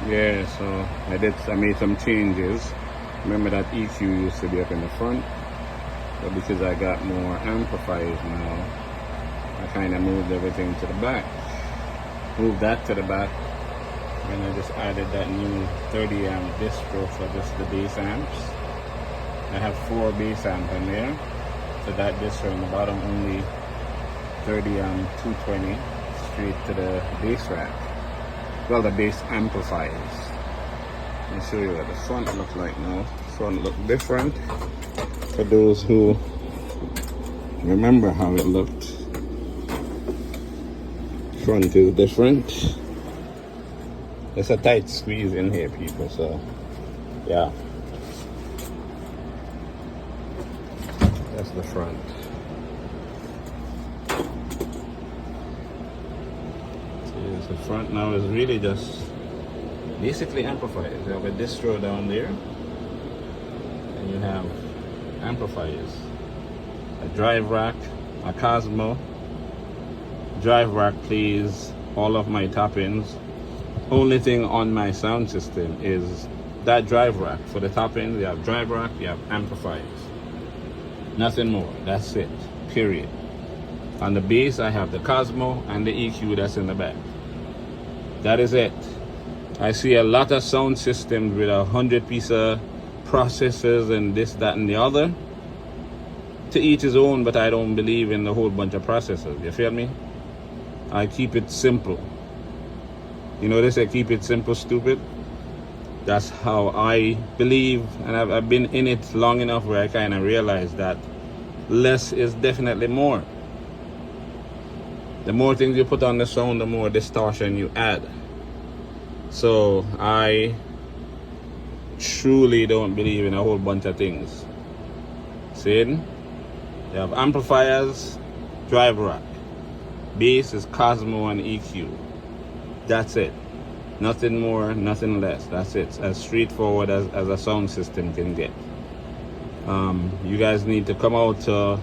Yeah, so I made some changes. Remember that EQ used to be up in the front, but because I got more amplifiers now, I kind of moved everything to the back. Moved that to the back, and I just added that new 30 amp distro for just the bass amps. I have 4 bass amps in there, so that distro in the bottom only 30 amp 220 straight to the bass rack. Well, the bass amplifiers. Let me show you what the front look like now. Front look different for those who remember how it looked. Front is different. It's a tight squeeze in here, people, so yeah. That's the front. The front now is really just basically amplifiers. You have a distro down there, and you have amplifiers, a drive rack, a Cosmo. Drive rack plays all of my top-ins. Only thing on my sound system is that drive rack. For the top-ins, you have drive rack, you have amplifiers. Nothing more. That's it. Period. On the bass, I have the Cosmo and the EQ that's in the back. That is it. I see a lot of sound systems with 100 piece of processors and this, that, and the other. To each his own, but I don't believe in the whole bunch of processors. You feel me? I keep it simple. You know they say keep it simple, stupid. That's how I believe, and I've been in it long enough where I kind of realize that less is definitely more. The more things you put on the sound, the more distortion you add. So I truly don't believe in a whole bunch of things. See? You have amplifiers, drive rack. Bass is Cosmo and EQ. That's it. Nothing more, nothing less. That's it. As straightforward as a sound system can get. You guys need to come out to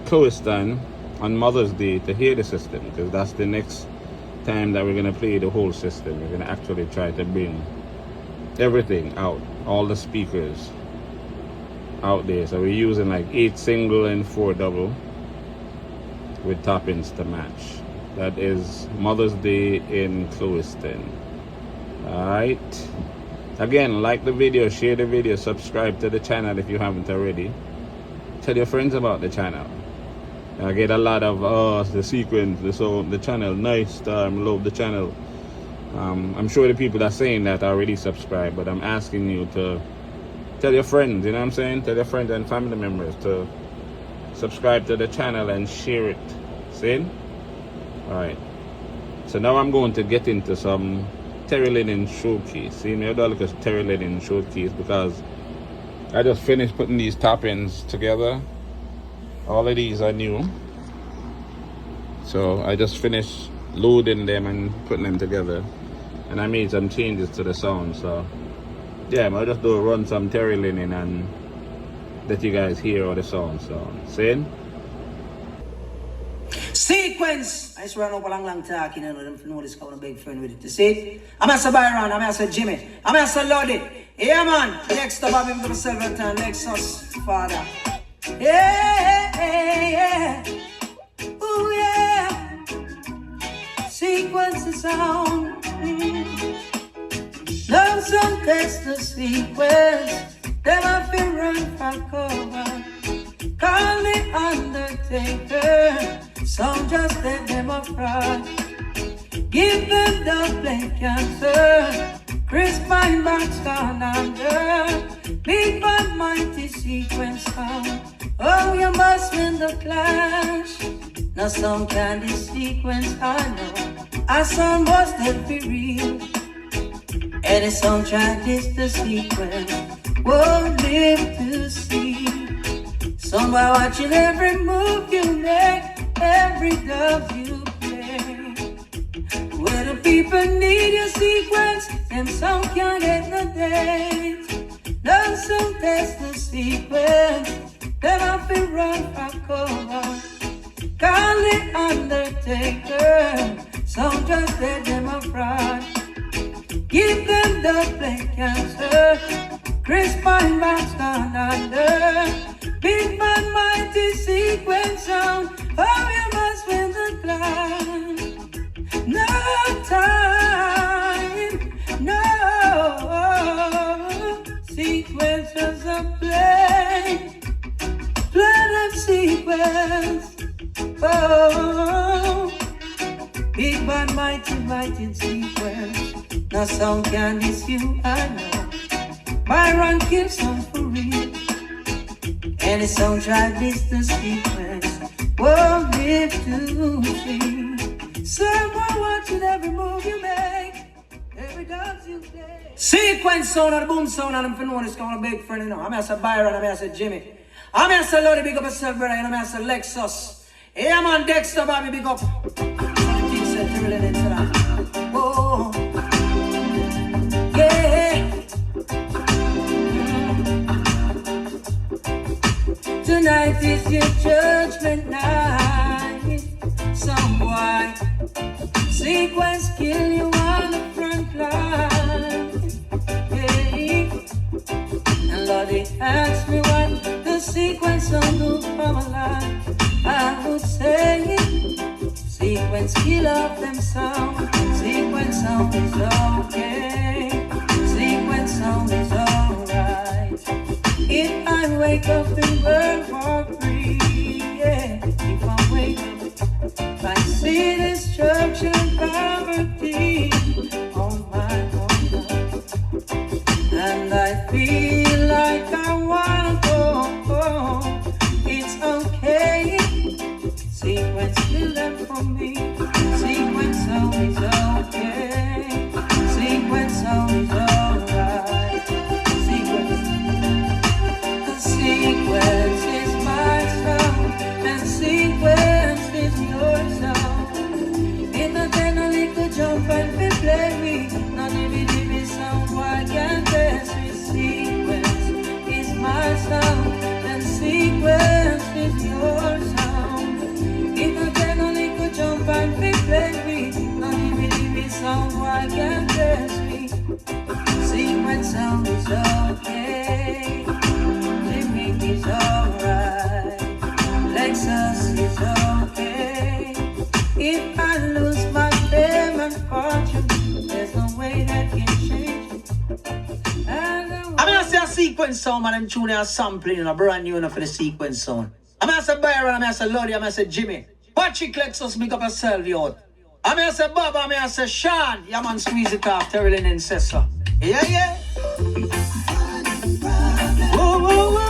Cloiston on Mother's Day to hear the system, because that's the next time that we're going to play the whole system. We're going to actually try to bring everything out, all the speakers out there. So we're using like 8 single and 4 double with top-ins to match. That is Mother's Day in Cloiston. Alright, again, like the video, share the video, subscribe to the channel if you haven't already. Tell your friends about the channel. I get a lot of the sequence, the channel, nice, love the channel. I'm sure the people that are saying that are already subscribed, but I'm asking you to tell your friends, you know what I'm saying? Tell your friends and family members to subscribe to the channel and share it. See? Alright. So now I'm going to get into some Terry Linen showcase. See, me, I look at Terry Linen showcase because I just finished putting these top-ins together. All of these are new. So I just finished loading them and putting them together. And I made some changes to the sound. So yeah, I'll just run some Terry Linen and let you guys hear all the sound. So, see? Sequence! I just ran up a long talking, you know this kind of big friend with it. You see? I'm a Byron, I'm a Jimmy, I'm a Lodi. Yeah, man. Next up, I've been for several times. Lexus, father. Yeah. Ooh, yeah. Sequence is sound. Love some test the sequence. Then I feel run for cover. Call the Undertaker. Some just let them a fraud. Give them the play cancer. Chris Feinbach's gone under. Big bad mighty sequence sound. Oh, you must win the clash. Now some candy sequence I know. A song was that be real. Any soundtrack is the sequence. Won't live to see. Somebody watching every move you make, every dove you play. Where the people need your sequence, them some can't get no date. None some test the sequence, them have to run for cover. Call the Undertaker, some just let them a Give them the plate cancer. Chris Pine box gone under. Big man mighty sequence sound. Oh, you must win the climb. No time, no. Sequences of play. Plan of sequence. Oh, big bad mighty sequence. No sound can diss you, I know. Byron gives some for real. Any sound try this the sequence. Won't live to see. Someone watching every move you make, every dance you play. Sequence sound and the boom sound and I'm for knowing it's called a big friend, you know. I'm here to Byron, I'm here to Jimmy. I'm here to Lodi, big up yourself, brother, and I'm here to Lexus. Yeah, man, Dexter, Bobby, big up. Oh, yeah. Tonight is your judgment night. Some boy sequence kill you on the front line. Yeah. And Lordy asked me what the sequence on do for my life. I would say sequence kill off them sound. Sequence sound is okay. Sequence sound is alright. If I wake up in World War III, yeah. If I wake up, I see destruction and poverty on my own. And I feel like I wanna go home. It's okay. Sequence kill them for me. Sequence sound is okay. Sequence sound is alright. Sequence is my sound, and sequence is your sound. In a tenor could jump and be play me. Not even sound, why can't dance with sequence is my sound, and sequence is your sound. In a tenor could jump and be play me. Not even sound, why can't dance with sequence sound is okay. Is alright, Lexus is okay. If I lose my fame and fortune, there's no way that can change it. I'm gonna say a sequence sound, man. I'm tuning a sampling in a brand new one for the sequence sound. I'm gonna say Byron, I'm gonna say Lodi, I'm gonna say Jimmy. Patrick Lexus, make up yourself, yo. I'm gonna say Bob, I'm gonna say Sean. Yeah, man, squeeze it off, Terrell and Incessor. Yeah. Whoa, whoa, whoa.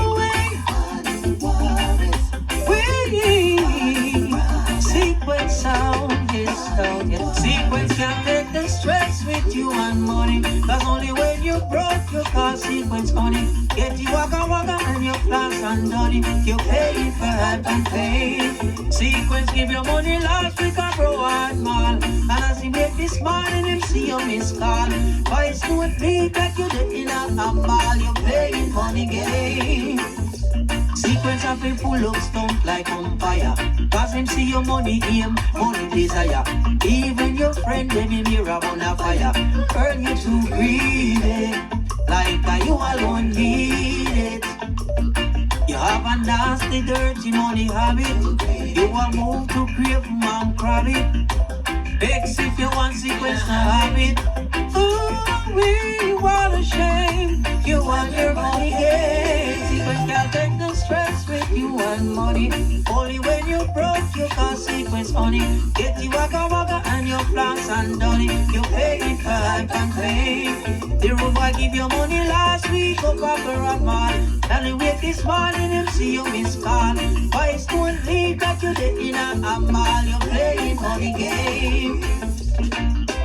Sequence sound is sound, yeah. Sequence can take the stress with you and money. Cause only when you broke you call sequence money. Get you waka and your plans and done it. You pay for hype and pain. Sequence give you money last week a bro and man. And as he make this morning him see you miss call. But it's no beat that you did in a mall. You playing money game. Sequence of people look stumped like umpire. Cause him see your money aim, money desire. Even your friend when him hear around a fire. Burn you too greedy, like you alone need it. You have a nasty dirty money habit. You want move to crave man crab it. Vex if you want sequence to have it. Ooh, we what a shame. You want your money game. Sequence can't take the stress with you and money. Only when you broke you can sequence money. Get you waka and your plans and done it. You pay it for hype and pain. The rover give you money last week up after a man. And you wake this morning and see you miss call. But it's too late that you did in a mall. You playing money game.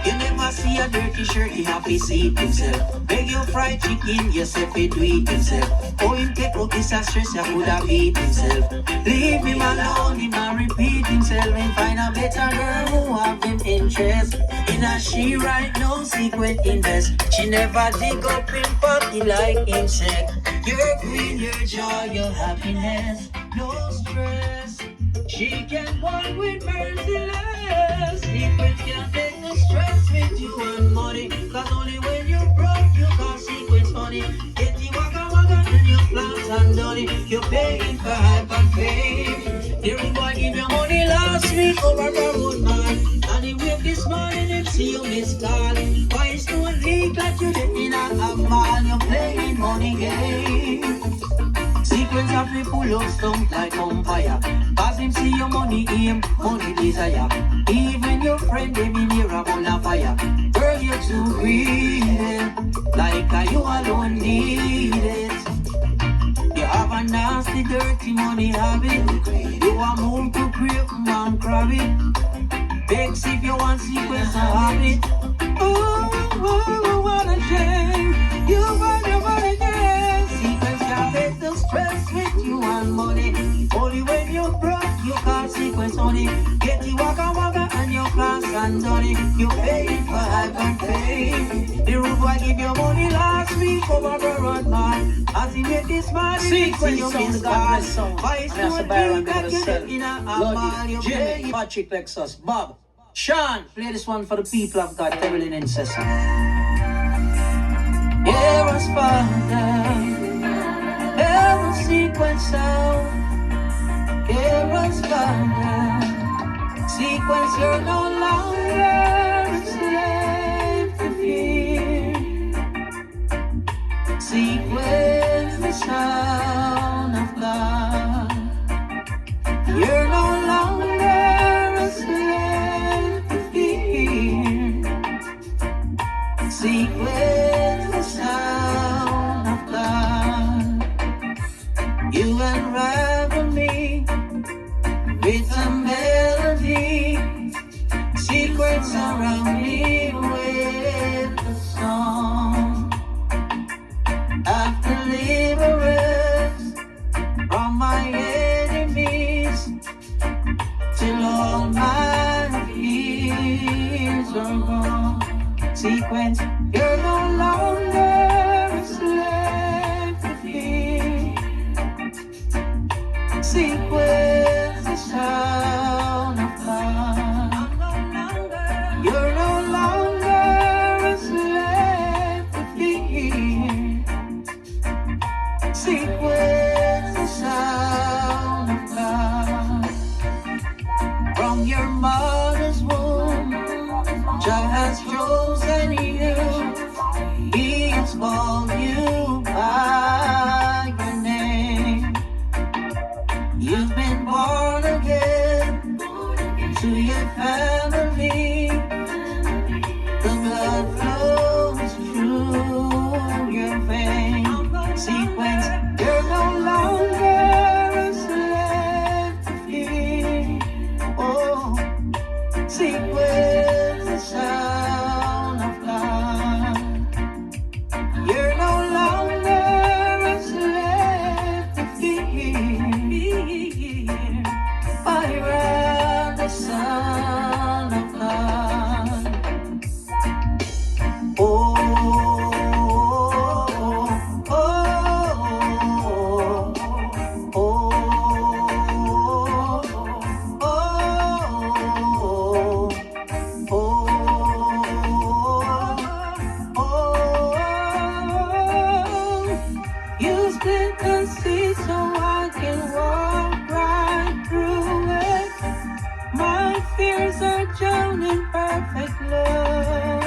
You never see a dirty shirt, he happy see it himself. Beg your fried chicken, yourself he do it himself. Oh, him take out this a stress, you could have beat himself. Leave him alone, he might repeat himself. And find a better girl who have him interest. In a she right now, sequence invest. She never dig up in pocket like insect. Your queen, your joy, your happiness. No stress. She can walk with merciless. Sequence can't take the stress with you and money. Cause only when you're paying for hype and fame. The rude boy give you money last week over a road man. And he wake this morning and see you miss call. Why is no leak like you did in a mall? You're playing money game. Sequence of me pull up stump like umpire. Cause him see your money aim, money desire. Even your friend they be near a bonfire. Girl, you're too greedy, like you alone need it. You have a nasty, dirty money habit. You are move to create man crab it. Begs if you want sequence of habit. Oh, what a shame. You want your money again. Sequence can't take the stress with you and money. Only when you're broke, you can't sequence money. Get you waka waka and your class and money. You pay for hype and fame. The rude boy give you money last week over the road man. As he make this money, Sequence you song, miss God bless God. song. Vice And that's to a Byron a gonna sell. Lodi, Jimmy, Patrick, Lexus, Bob, Sean, play this one for the people of God, Evelyn and Cessa. Here was Father, here was sequence sound. Here was Father, sequence you're no longer a slave to fear. Sequence the sound of God. You're no longer a slave to fear. Sequence the sound of God. You unravel me with a melody. Sequence around me with a song. After deliverance from my enemies, till all my fears are gone. Sequence, you're no longer a slave to fear. Sequence, the sound of God. You're no longer a slave to fear. Sequence, the sound of God. From your mother's womb, Jah has chosen you. He has called you by your name. You've been born again to your family. The blood flows through your veins. Sequence, you're no longer a slave to fear. Oh, sequence the sound of God. You're no longer a slave to fear. Fire the sound of God. Oh, oh, oh, oh, oh, oh. You split the sea so I can walk right through it. My fears are drowned in perfect love.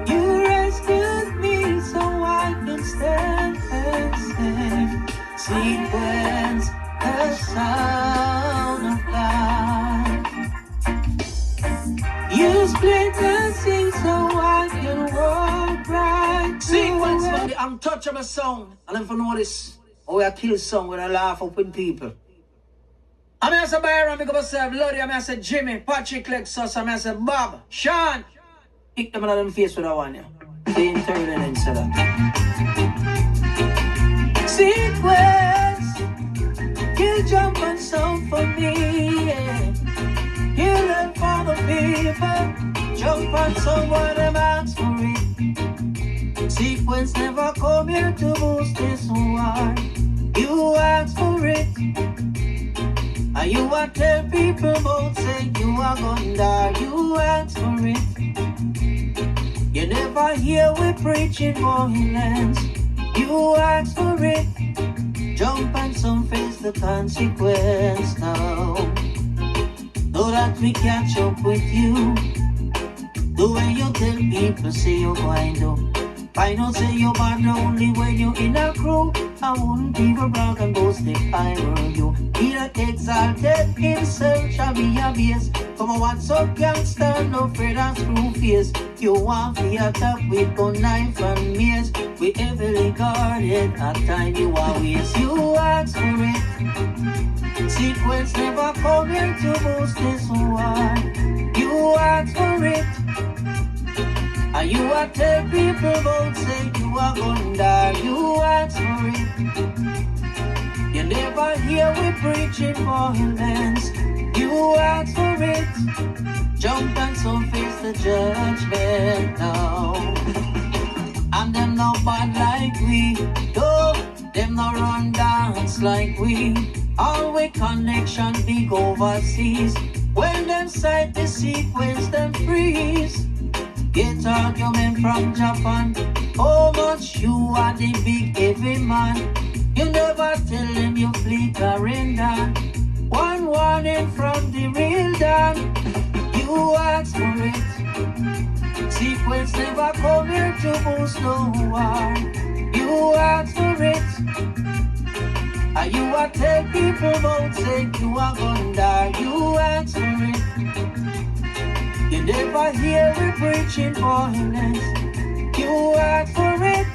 You rescued me so I can stand and sing. Sequence the sound of God. You split the sea so I can walk right through Sequence it. for the untouchable sound. And if you know this, oh, we a kill song with a laugh up with people. I mean, I say Byron, because myself, Lodi, I mean, I say Jimmy, Patrick, Lexus, I mean, I say Bob, Sean. Kick them out of them face with that one, yeah. They ain't turning and say that. Sequence, you jump on song for me, yeah. You learn for the people, jump on someone them ask for it. Sequence never come here to boost this war. You ask for it, and you want tell people about say you are gonna die. You ask for it. You never hear we preaching violence. You ask for it. Jump and some face the consequence now. So that we catch up with you. The way you tell people say you're going to. I know say you're bad only when you're in a crew. I wouldn't even brag and boast if I were you. He that exalted himself shall be abased. Come on, what's up, gangster? No afraid of screw face. You want to attack with gun, knife and mace. We heavily guarded at time you are waste. You ask for it. Sequence never come here to boost this one. You ask for it. And you are tell people about say you are gonna die. You ask for it. You never hear we preaching violence. You ask for it. Jump and so face the judgment now. And them not bad like we. No, them not run dance like we. All we connection big overseas. When them sight the sequence, them freeze. Get argument from Japan. How much you are the big heavy man. You never tell them you flickering down. One warning from the real Dan. You ask for it. Sequence never come here to boost no one. You ask for it. And you are tell people about say you are gonna die. You ask for it. You never hear me preaching violence. You ask for it.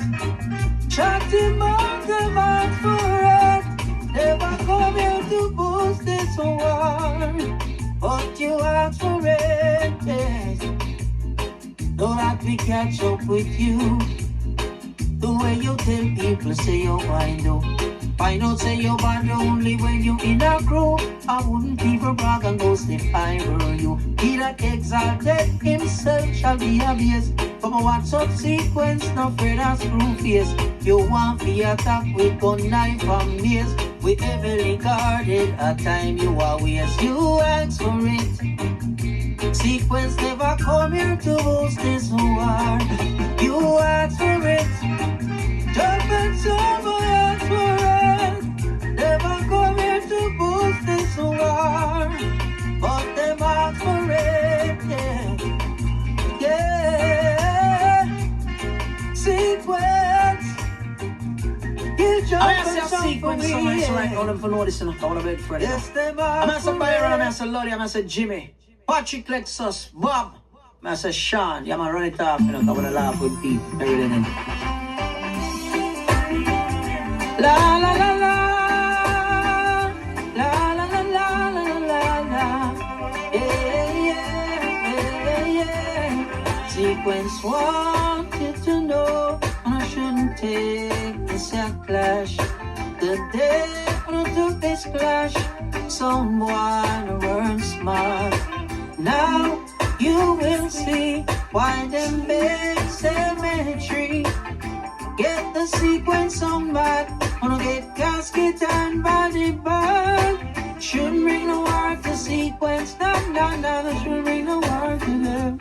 Shut him out, them ask for it. Never come here to boost this war. But you ask for it, yes. So that we catch up with you. The way you tell people say you're fine though. Find out say you're bad only when you in a crew. I wouldn't even brag and boast if I were you. He that exalted himself shall be abased. From a WhatsApp sequence, no afraid of screw face. You want to attack with gun, knife and mace. We heavily guarded at time you are waste. You ask for it. Sequence never come here to boost this war. You ask for it. Jump and serve, ask for it. Never come here to boost this war. But them ask for it, yeah. Yeah. Sequence. You jump I and say a sequence song, I say right now, them for know this enough, I want to beg Freddy. Yes, them I'm ask say for Byron, I'm it. say Lottie, I'm say Jimmy, Patrick Lexus, Bob, I say Sean, yeah, man, run it off, you know, 'cause I want to laugh with people, everything. La la la la, la la la la la la la, yeah, yeah, yeah, yeah. Sequence wanted to know, and I shouldn't take this clash. The day when I took this clash, someone weren't smart. Now you will see why them big cemetery. Get the sequence on back. Wanna get casket and body bag. Shouldn't bring no war to sequence. Nah, nah, nah. Shouldn't bring no war to them.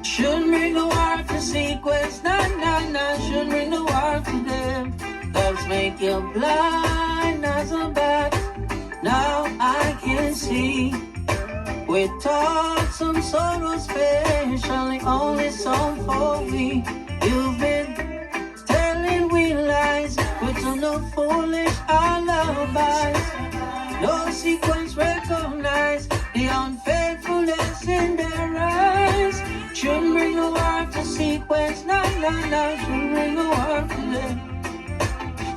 Shouldn't bring no war to sequence. Nah, nah, nah. Shouldn't bring no war to them. Dogs make you blind as a bat. Now I can see. We taught some sorrow specially, only song for me. You've been telling we lies, with no foolish alibis. No sequence recognize the unfaithfulness in their eyes. Shouldn't bring no war to sequence, nah, nah, nah. Shouldn't bring no war to them.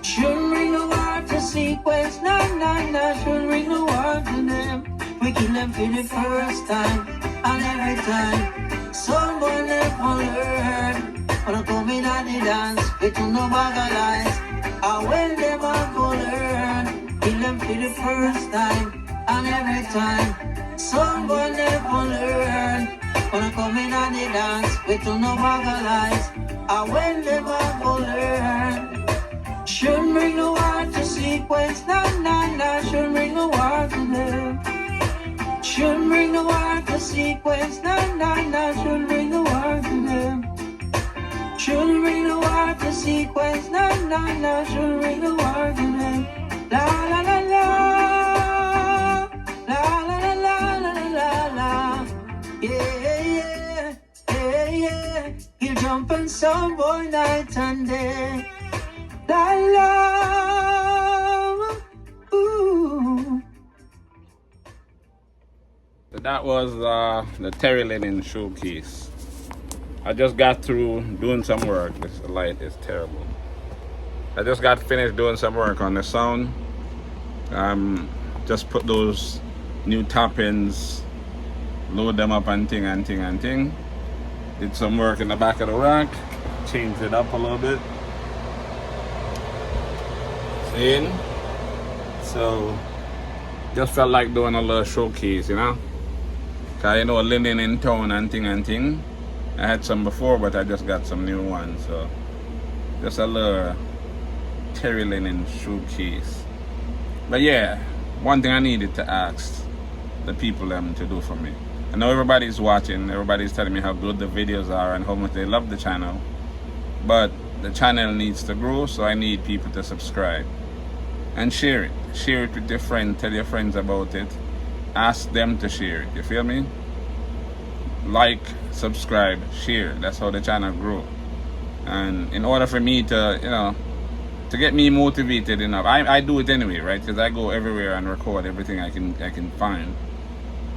Shouldn't bring no war to sequence, nah, nah, nah. Shouldn't bring no war to them. We kill them for the first time, and every time someone never learn. When I come in at the dance, we do no bag of lies. And when them a go learn, kill them for the first time, and every time someone never learn. When I come in at the dance, we do no bag of lies. And when them a go learn, shouldn't bring no war to sequence, nah, nah, nah. Shouldn't bring no war to them. Shouldn't bring no war to sequence, nah, nah, nah. Shouldn't bring no war to them. Shouldn't bring no war to sequence, na na na, during the argument. La la la la, la la la la la la la. Yeah, yeah, yeah, yeah. He'll jump on some boy night and day. La la, ooh. So that was the Terry Linen showcase. I just got through doing some work. This light is terrible. I just got finished doing some work on the sound. Just put those new top-ends, load them up and ting. Did some work in the back of the rack, changed it up a little bit. See? So just felt like doing a little showcase, you know? Cause you know linen in town and ting. I had some before, but I just got some new ones. So just a little Terry Linen showcase. But yeah, one thing I needed to ask the people to do for me. I know everybody's watching, everybody's telling me how good the videos are and how much they love the channel. But the channel needs to grow, so I need people to subscribe. And share it. Share it with your friends, tell your friends about it. Ask them to share it, you feel me? Like, subscribe, share. That's how the channel grow. And in order for me to, you know, to get me motivated enough, I do it anyway, right? Because I go everywhere and record everything I can find.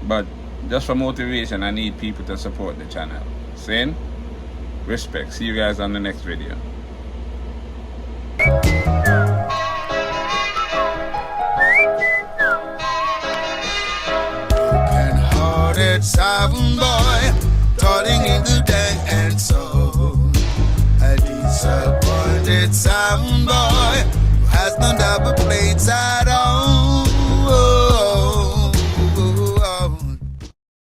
But just for motivation, I need people to support the channel. Saying, respect. See you guys on the next video. Open-hearted sound boy, calling in the dance soul. A disappointed sound boy who has no double plates at